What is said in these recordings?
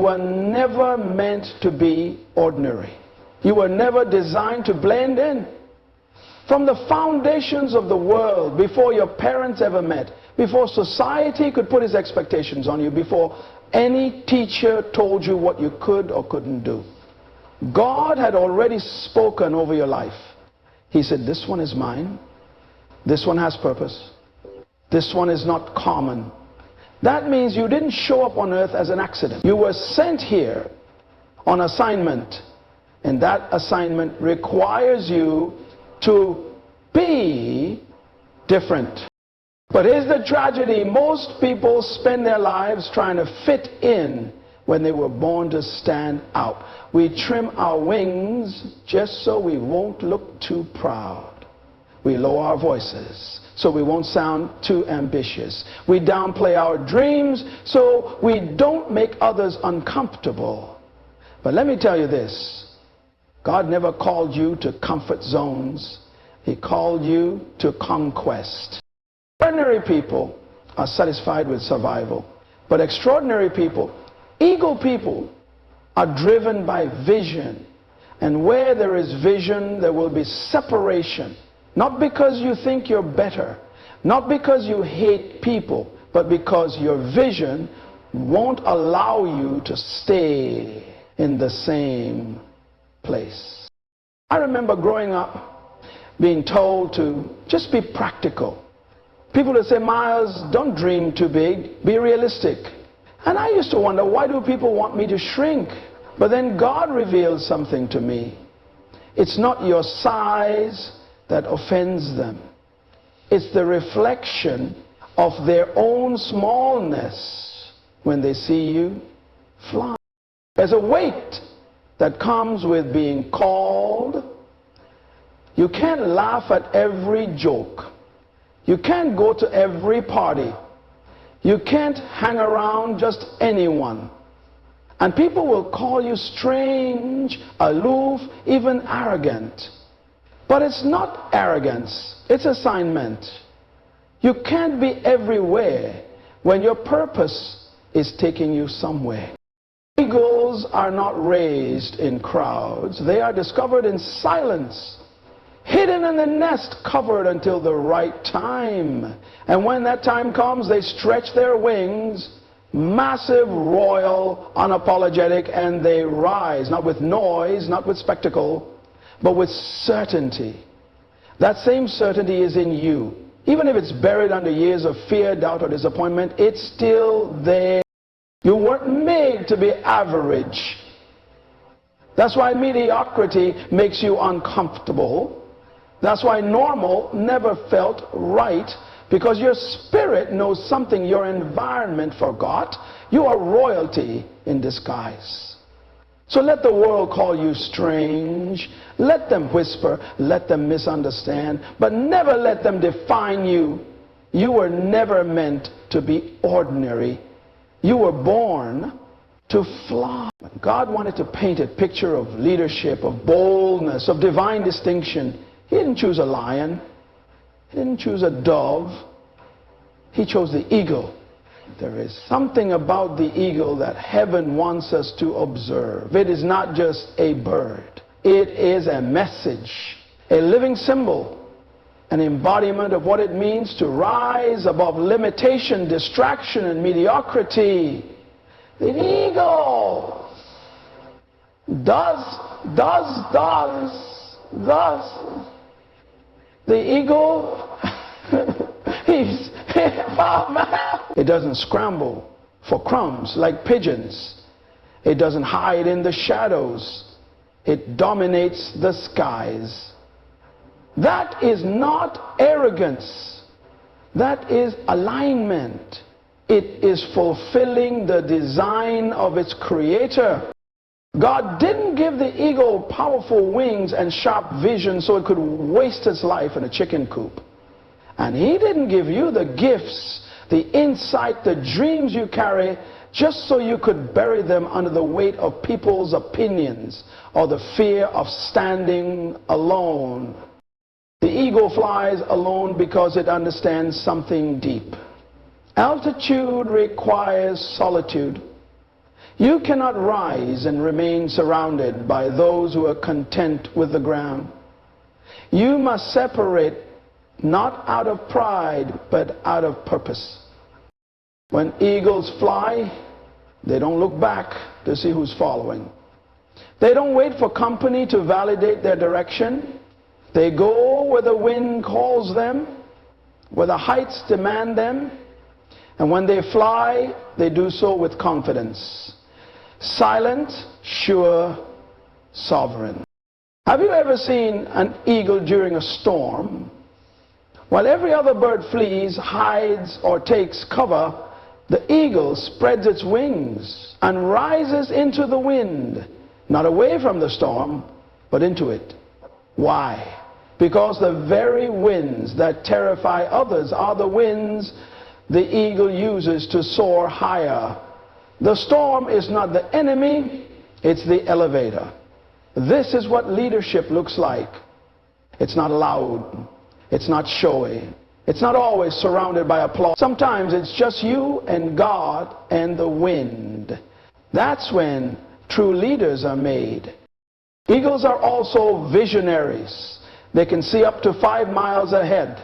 were never meant to be ordinary. You were never designed to blend in. From the foundations of the world, before your parents ever met, before society could put its expectations on you, before any teacher told you what you could or couldn't do, God had already spoken over your life. He said, this one is mine. This one has purpose. This one is not common. That means you didn't show up on earth as an accident. You were sent here on assignment. And that assignment requires you to be different. But here's the tragedy. Most people spend their lives trying to fit in when they were born to stand out. We trim our wings just so we won't look too proud. We lower our voices so we won't sound too ambitious. We downplay our dreams so we don't make others uncomfortable. But let me tell you this. God never called you to comfort zones. He called you to conquest. Ordinary people are satisfied with survival. But extraordinary people, ego people, are driven by vision. And where there is vision, there will be separation. Not because you think you're better, not because you hate people, but because your vision won't allow you to stay in the same place. I remember growing up being told to just be practical. People would say, Miles, don't dream too big, be realistic. And I used to wonder, why do people want me to shrink? But then God revealed something to me. It's not your size that offends them. It's the reflection of their own smallness when they see you fly. There's a weight that comes with being called. You can't laugh at every joke. You can't go to every party. You can't hang around just anyone. And people will call you strange, aloof, even arrogant. But it's not arrogance, it's assignment. You can't be everywhere when your purpose is taking you somewhere. Eagles are not raised in crowds. They are discovered in silence, hidden in the nest, covered until the right time. And when that time comes, they stretch their wings, massive, royal, unapologetic, and they rise, not with noise, not with spectacle, but with certainty. That same certainty is in you. Even if it's buried under years of fear, doubt, or disappointment, it's still there. You weren't made to be average. That's why mediocrity makes you uncomfortable. That's why normal never felt right, because your spirit knows something your environment forgot. You are royalty in disguise. So let the world call you strange. Let them whisper. Let them misunderstand. But never let them define you. You were never meant to be ordinary. You were born to fly. God wanted to paint a picture of leadership, of boldness, of divine distinction. He didn't choose a lion. He didn't choose a dove. He chose the eagle. There is something about the eagle that heaven wants us to observe. It is not just a bird. It is a message, a living symbol, an embodiment of what it means to rise above limitation, distraction, and mediocrity. The eagle does. The eagle, it doesn't scramble for crumbs like pigeons. It doesn't hide in the shadows. It dominates the skies. That is not arrogance. That is alignment. It is fulfilling the design of its creator. God didn't give the eagle powerful wings and sharp vision so it could waste its life in a chicken coop. And he didn't give you the gifts, the insight, the dreams you carry just so you could bury them under the weight of people's opinions or the fear of standing alone. The eagle flies alone because it understands something deep. Altitude requires solitude. You cannot rise and remain surrounded by those who are content with the ground. You must separate, not out of pride, but out of purpose. When eagles fly, they don't look back to see who's following. They don't wait for company to validate their direction. They go where the wind calls them, where the heights demand them. And when they fly, they do so with confidence. Silent, sure, sovereign. Have you ever seen an eagle during a storm? While every other bird flees, hides, or takes cover, the eagle spreads its wings and rises into the wind, not away from the storm, but into it. Why? Because the very winds that terrify others are the winds the eagle uses to soar higher. The storm is not the enemy, it's the elevator. This is what leadership looks like. It's not loud. It's not showy. It's not always surrounded by applause. Sometimes it's just you and God and the wind. That's when true leaders are made. Eagles are also visionaries. They can see up to 5 miles ahead.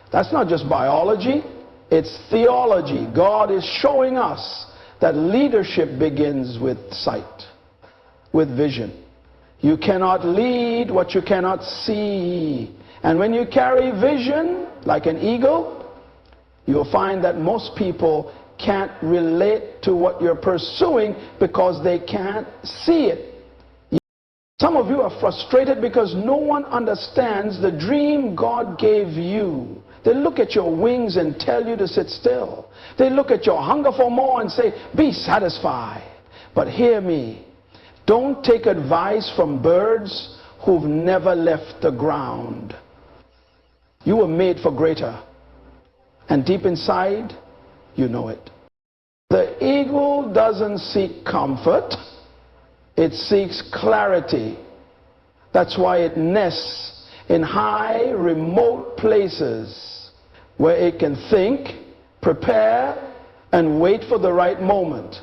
That's not just biology, it's theology. God is showing us that leadership begins with sight, with vision. You cannot lead what you cannot see. And when you carry vision, like an eagle, you'll find that most people can't relate to what you're pursuing because they can't see it. Some of you are frustrated because no one understands the dream God gave you. They look at your wings and tell you to sit still. They look at your hunger for more and say, be satisfied. But hear me, don't take advice from birds who've never left the ground. You were made for greater. And deep inside, you know it. The eagle doesn't seek comfort. It seeks clarity. That's why it nests in high, remote places where it can think, prepare, and wait for the right moment.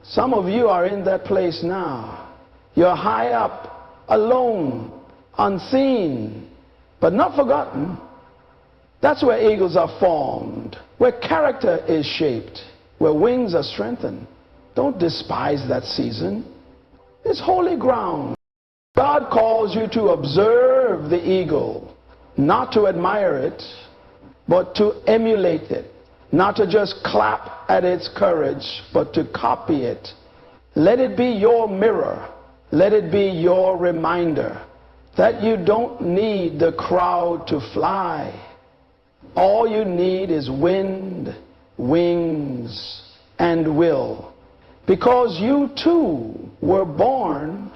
Some of you are in that place now. You're high up, alone, unseen, but not forgotten. That's where eagles are formed, where character is shaped, where wings are strengthened. Don't despise that season. It's holy ground. God calls you to observe the eagle, not to admire it, but to emulate it. Not to just clap at its courage, but to copy it. Let it be your mirror. Let it be your reminder that you don't need the crowd to fly. All you need is wind, wings, and will. Because you too were born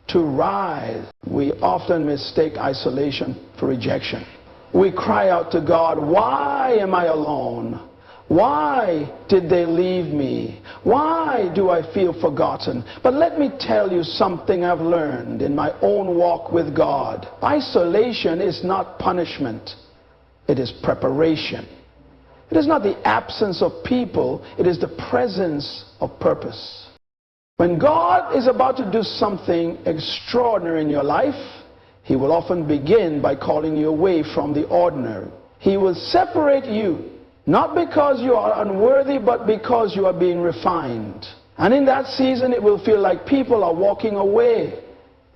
to rise. We often mistake isolation for rejection. We cry out to God, why am I alone? Why did they leave me? Why do I feel forgotten? But let me tell you something I've learned in my own walk with God. Isolation is not punishment. It is preparation. It is not the absence of people. It is the presence of purpose. When God is about to do something extraordinary in your life, He will often begin by calling you away from the ordinary. He will separate you, not because you are unworthy, but because you are being refined. And in that season, it will feel like people are walking away.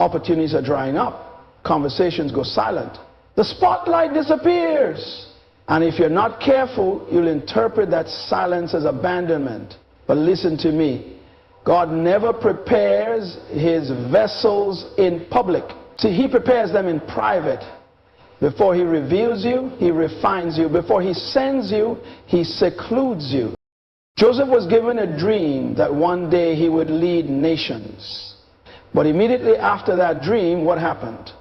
Opportunities are drying up. Conversations go silent. The spotlight disappears. And if you're not careful, you'll interpret that silence as abandonment. But listen to me. God never prepares His vessels in public. See, He prepares them in private. Before He reveals you, He refines you. Before He sends you, He secludes you. Joseph was given a dream that one day he would lead nations. But immediately after that dream, what happened?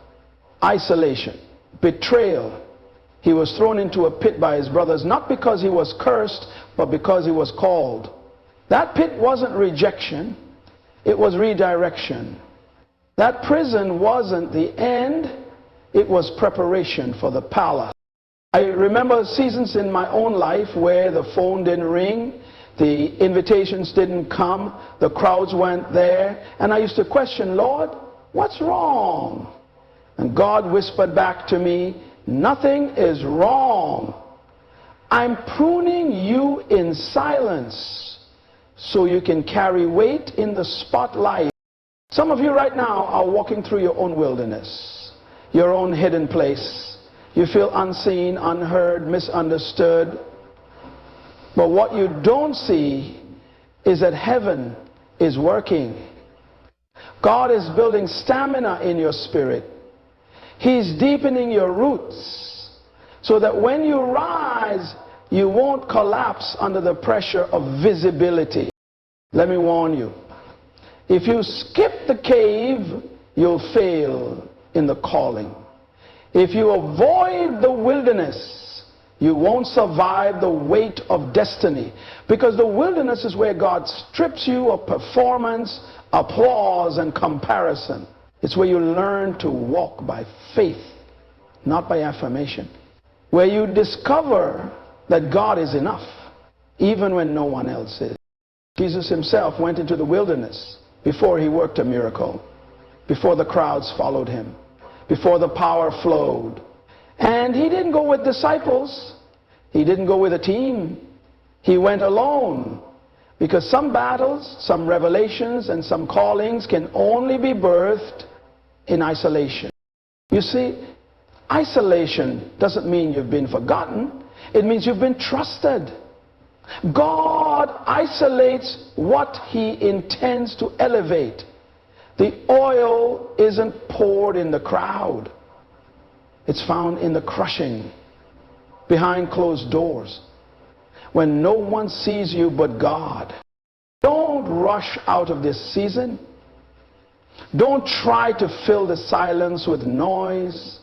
Isolation, betrayal. He was thrown into a pit by his brothers, not because he was cursed, but because he was called. That pit wasn't rejection, it was redirection. That prison wasn't the end, it was preparation for the palace. I remember seasons in my own life where the phone didn't ring, The invitations didn't come. The crowds went there. And I used to question, Lord, what's wrong? And God whispered back to me, nothing is wrong. I'm pruning you in silence so you can carry weight in the spotlight. Some of you right now are walking through your own wilderness, your own hidden place. You feel unseen, unheard, misunderstood. But what you don't see is that heaven is working. God is building stamina in your spirit. He's deepening your roots so that when you rise, you won't collapse under the pressure of visibility. Let me warn you. If you skip the cave, you'll fail in the calling. If you avoid the wilderness, you won't survive the weight of destiny. Because the wilderness is where God strips you of performance, applause, and comparison. It's where you learn to walk by faith, not by affirmation. Where you discover that God is enough, even when no one else is. Jesus himself went into the wilderness before he worked a miracle, before the crowds followed him, before the power flowed. And he didn't go with disciples. He didn't go with a team. He went alone. Because some battles, some revelations, and some callings can only be birthed in isolation. You see, isolation doesn't mean you've been forgotten. It means you've been trusted. God isolates what he intends to elevate. The oil isn't poured in the crowd. It's found in the crushing, behind closed doors, when no one sees you but God. Don't rush out of this season. Don't try to fill the silence with noise.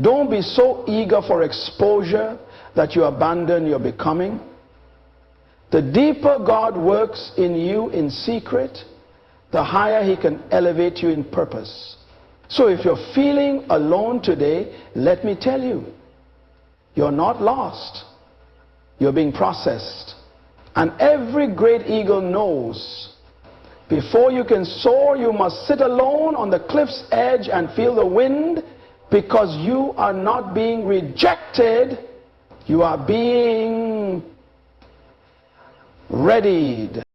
Don't be so eager for exposure that you abandon your becoming. The deeper God works in you in secret, the higher he can elevate you in purpose. So if you're feeling alone today, let me tell you, you're not lost. You're being processed. And every great eagle knows, before you can soar, you must sit alone on the cliff's edge and feel the wind, because you are not being rejected, you are being readied.